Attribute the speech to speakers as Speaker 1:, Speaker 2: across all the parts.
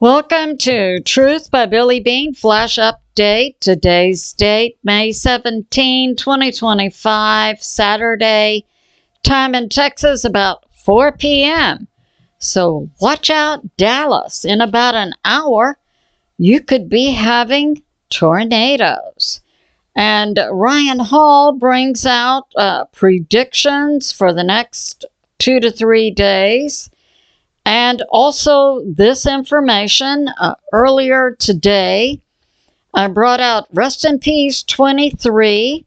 Speaker 1: Welcome to Truth by Billie Beene Flash Update. Today's date, May 17, 2025, Saturday. Time in Texas about 4 p.m. So watch out, Dallas. In about an hour, you could be having tornadoes. And Ryan Hall brings out predictions for the next 2 to 3 days. And also this information earlier today, I brought out Rest in Peace 23.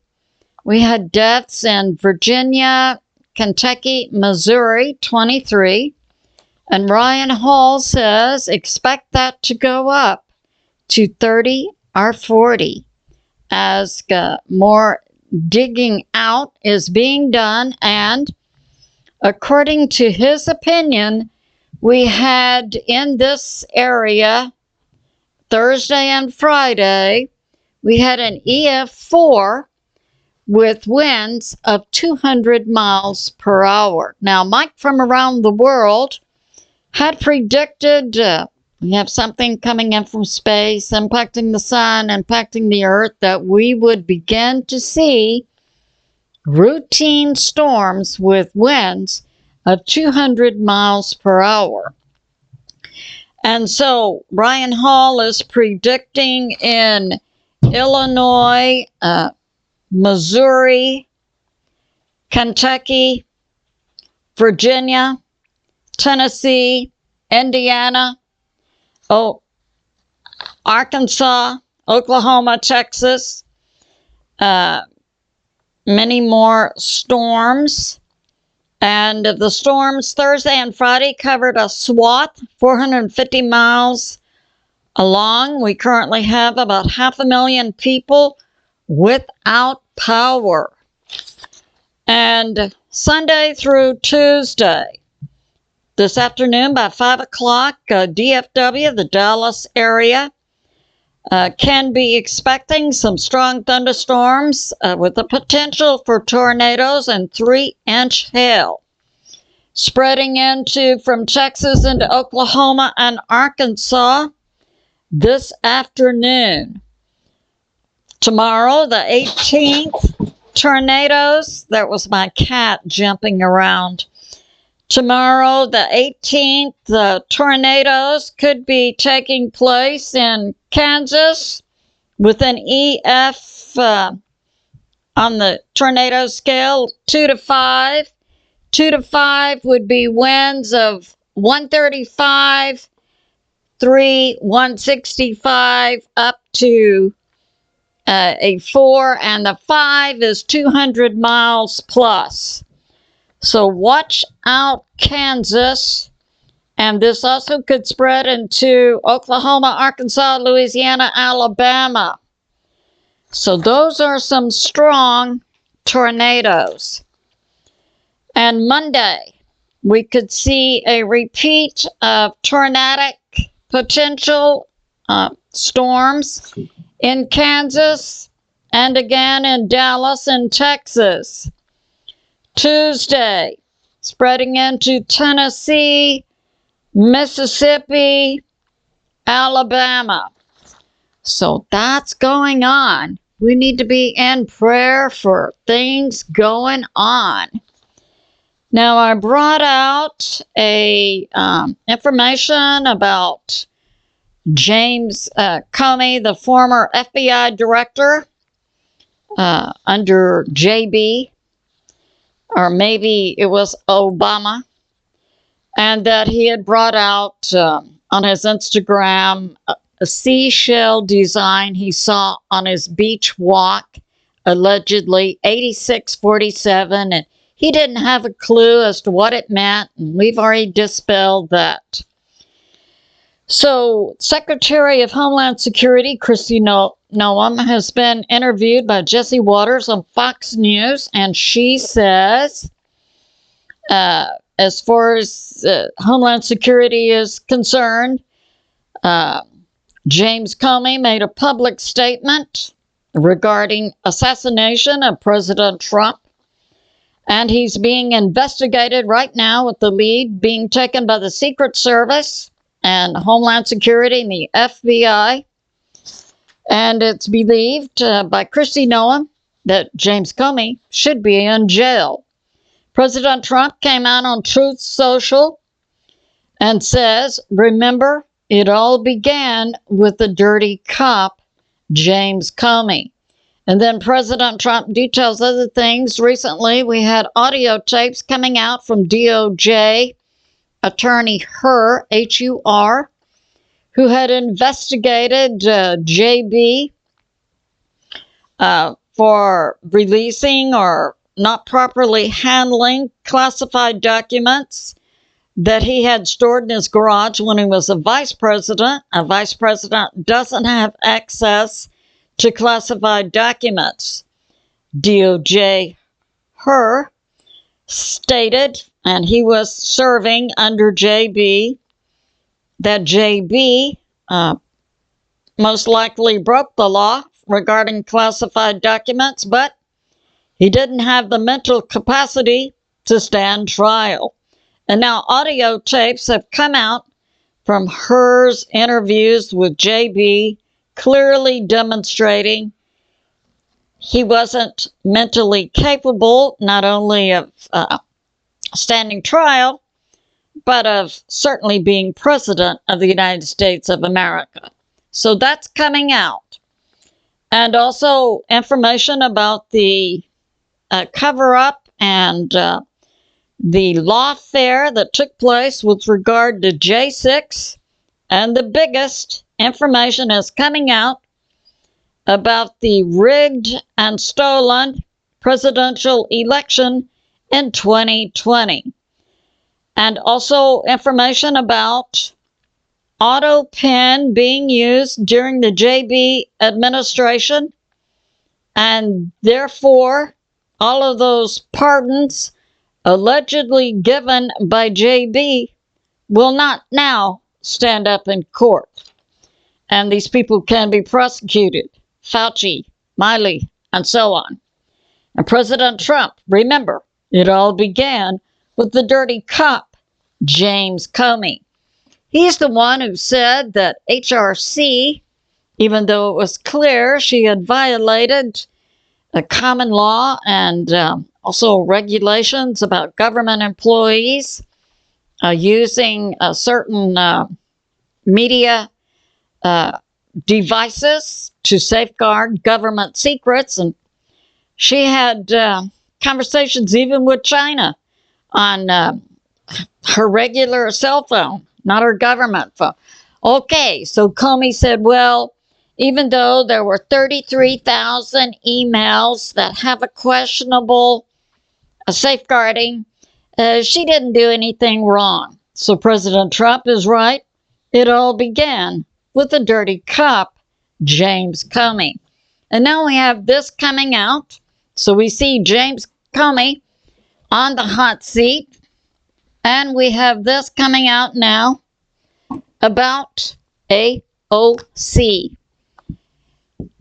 Speaker 1: We had deaths in Virginia, Kentucky, Missouri, 23. And Ryan Hall says expect that to go up to 30 or 40 as more digging out is being done. And according to his opinion, we had in this area, Thursday and Friday, we had an EF4 with winds of 200 miles per hour. Now, Mike from around the world had predicted we have something coming in from space, impacting the sun, impacting the earth, that we would begin to see routine storms with winds of 200 miles per hour. And so Ryan Hall is predicting in Illinois, Missouri, Kentucky, Virginia, Tennessee, Indiana, Arkansas, Oklahoma, Texas, many more storms. And the storms Thursday and Friday covered a swath 450 miles along. We currently have about 500,000 people without power. And Sunday through Tuesday, this afternoon by 5 o'clock, DFW, the Dallas area, can be expecting some strong thunderstorms with the potential for tornadoes and 3-inch hail. Spreading from Texas into Oklahoma and Arkansas this afternoon. Tomorrow, the 18th, tornadoes. That was my cat jumping around. Tomorrow, the 18th, the tornadoes could be taking place in Kansas with an EF on the tornado scale, 2 to 5. 2 to 5 would be winds of 135, 165, up to a 4, and the 5 is 200 miles plus. So watch out, Kansas. And this also could spread into Oklahoma, Arkansas, Louisiana, Alabama. So those are some strong tornadoes. And Monday, we could see a repeat of tornadic potential storms in Kansas and again in Dallas and Texas. Tuesday, spreading into Tennessee, Mississippi, Alabama. So that's going on. We need to be in prayer for things going on. Now, I brought out information about James Comey, the former FBI director under JB, or maybe it was Obama, and that he had brought out on his Instagram a seashell design he saw on his beach walk, allegedly 8647, and he didn't have a clue as to what it meant, and we've already dispelled that. So, Secretary of Homeland Security KRISTI NOEM has been interviewed by Jesse Waters on Fox News, and she says, as far as Homeland Security is concerned, James Comey made a public statement regarding assassination of President Trump, and he's being investigated right now with the lead being taken by the Secret Service and Homeland Security and the FBI. And it's believed by KRISTI NOEM that James Comey should be in jail. President Trump came out on Truth Social and says, remember, it all began with the dirty cop, James Comey. And then President Trump details other things. Recently, we had audio tapes coming out from DOJ attorney Hur, H-U-R, who had investigated JB for releasing or not properly handling classified documents that he had stored in his garage when he was a vice president. A vice president doesn't have access to classified documents. DOJ Hur stated, and he was serving under JB, that JB most likely broke the law regarding classified documents, but he didn't have the mental capacity to stand trial. And now audio tapes have come out from Hur's interviews with JB, clearly demonstrating he wasn't mentally capable not only of standing trial, but of certainly being president of the United States of America. So that's coming out. And also information about the cover-up and the lawfare that took place with regard to J6. And the biggest information is coming out about the rigged and stolen presidential election in 2020. And also information about auto pen being used during the JB administration. And therefore, all of those pardons allegedly given by JB will not now stand up in court. And these people can be prosecuted. Fauci, Miley, and so on. And President Trump, remember, it all began with the dirty cop, James Comey. He's the one who said that HRC, even though it was clear she had violated a common law and also regulations about government employees using certain media devices to safeguard government secrets. And she had conversations even with China on her regular cell phone, not her government phone. Okay, so Comey said, well, even though there were 33,000 emails that have a questionable safeguarding, she didn't do anything wrong. So President Trump is right. It all began with the dirty cop, James Comey. And now we have this coming out. So we see James Comey on the hot seat. And we have this coming out now about AOC.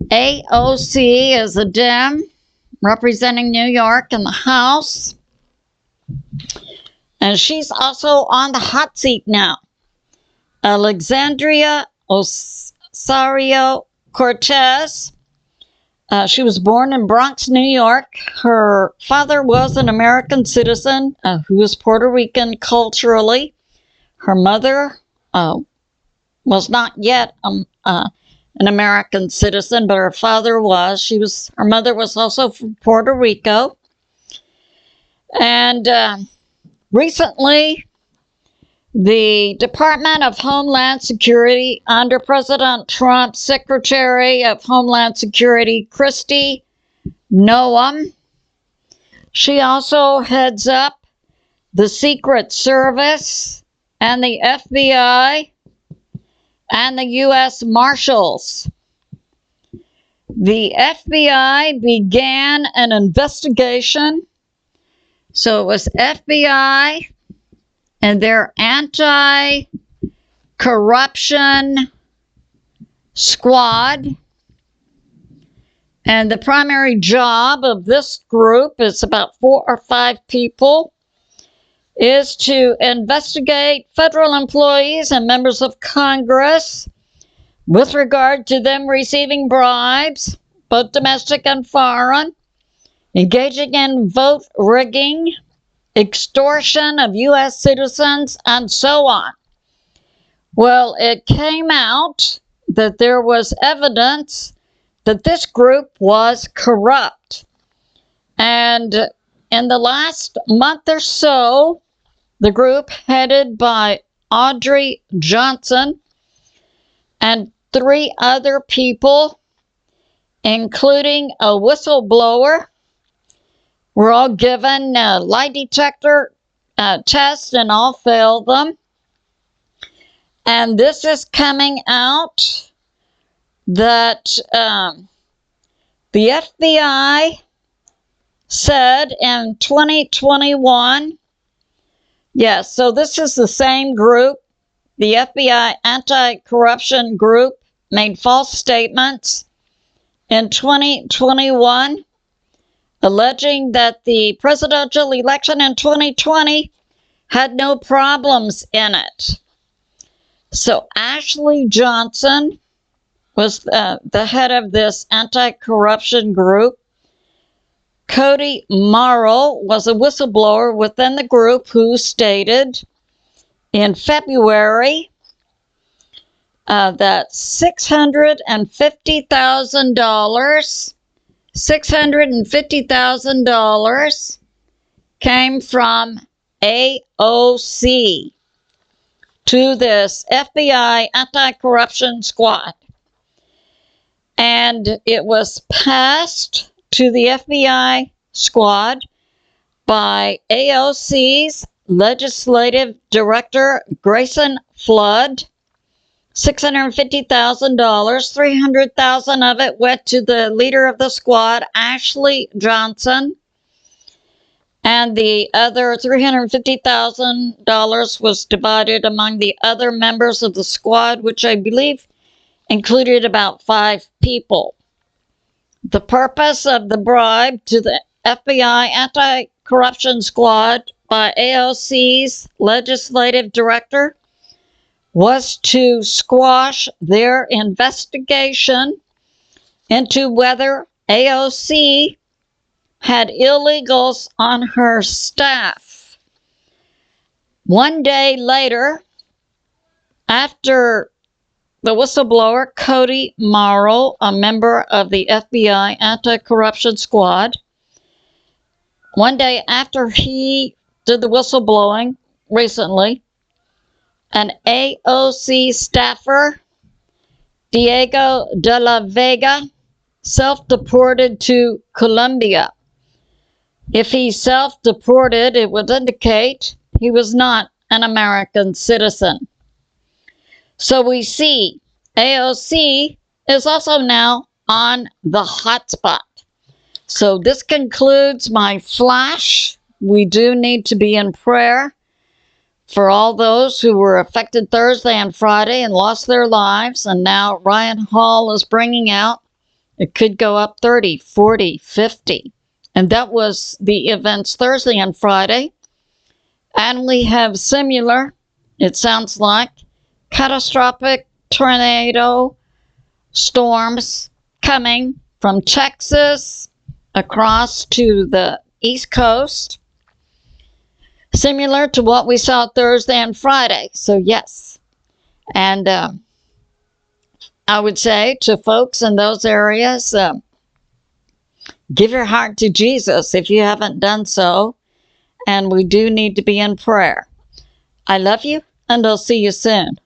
Speaker 1: AOC is a Dem representing New York in the House. And she's also on the hot seat now. Alexandria Ocasio-Cortez. She was born in Bronx, New York. Her father was an American citizen who was Puerto Rican culturally. Her mother was not yet an American citizen, but her father was. Her mother was also from Puerto Rico. And recently, the Department of Homeland Security under President Trump's Secretary of Homeland Security, KRISTI NOEM. She also heads up the Secret Service and the FBI and the U.S. Marshals. The FBI began an investigation. So it was FBI and their anti-corruption squad. And the primary job of this group is about 4 or 5 people is to investigate federal employees and members of Congress with regard to them receiving bribes, both domestic and foreign, engaging in vote rigging, extortion of U.S. citizens, and so on. Well, it came out that there was evidence that this group was corrupt. And in the last month or so, the group headed by Audrey Johnson and 3 other people, including a whistleblower, were all given lie detector tests and all failed them. And this is coming out that the FBI said in 2021, yes, so this is the same group, the FBI anti-corruption group, made false statements in 2021, alleging that the presidential election in 2020 had no problems in it. So Ashley Johnson was the head of this anti-corruption group. Cody Morrow was a whistleblower within the group who stated in February that $650,000 came from AOC to this FBI anti-corruption squad. And it was passed to the FBI squad by AOC's legislative director, Grayson Flood. $650,000, $300,000 of it went to the leader of the squad, Ashley Johnson. And the other $350,000 was divided among the other members of the squad, which I believe included about 5 people. The purpose of the bribe to the FBI anti-corruption squad by AOC's legislative director was to squash their investigation into whether AOC had illegals on her staff. One day later, after the whistleblower Cody Morrow, a member of the FBI anti-corruption squad, one day after he did the whistleblowing recently, an AOC staffer, Diego de la Vega, self-deported to Colombia. If he self-deported, it would indicate he was not an American citizen. So we see AOC is also now on the hotspot. So this concludes my flash. We do need to be in prayer for all those who were affected Thursday and Friday and lost their lives. And now Ryan Hall is bringing out it could go up 30, 40, 50. And that was the events Thursday and Friday. And we have similar, it sounds like, catastrophic tornado storms coming from Texas across to the East Coast, similar to what we saw Thursday and Friday. So yes, and I would say to folks in those areas, give your heart to Jesus if you haven't done so, and we do need to be in prayer. I love you, and I'll see you soon.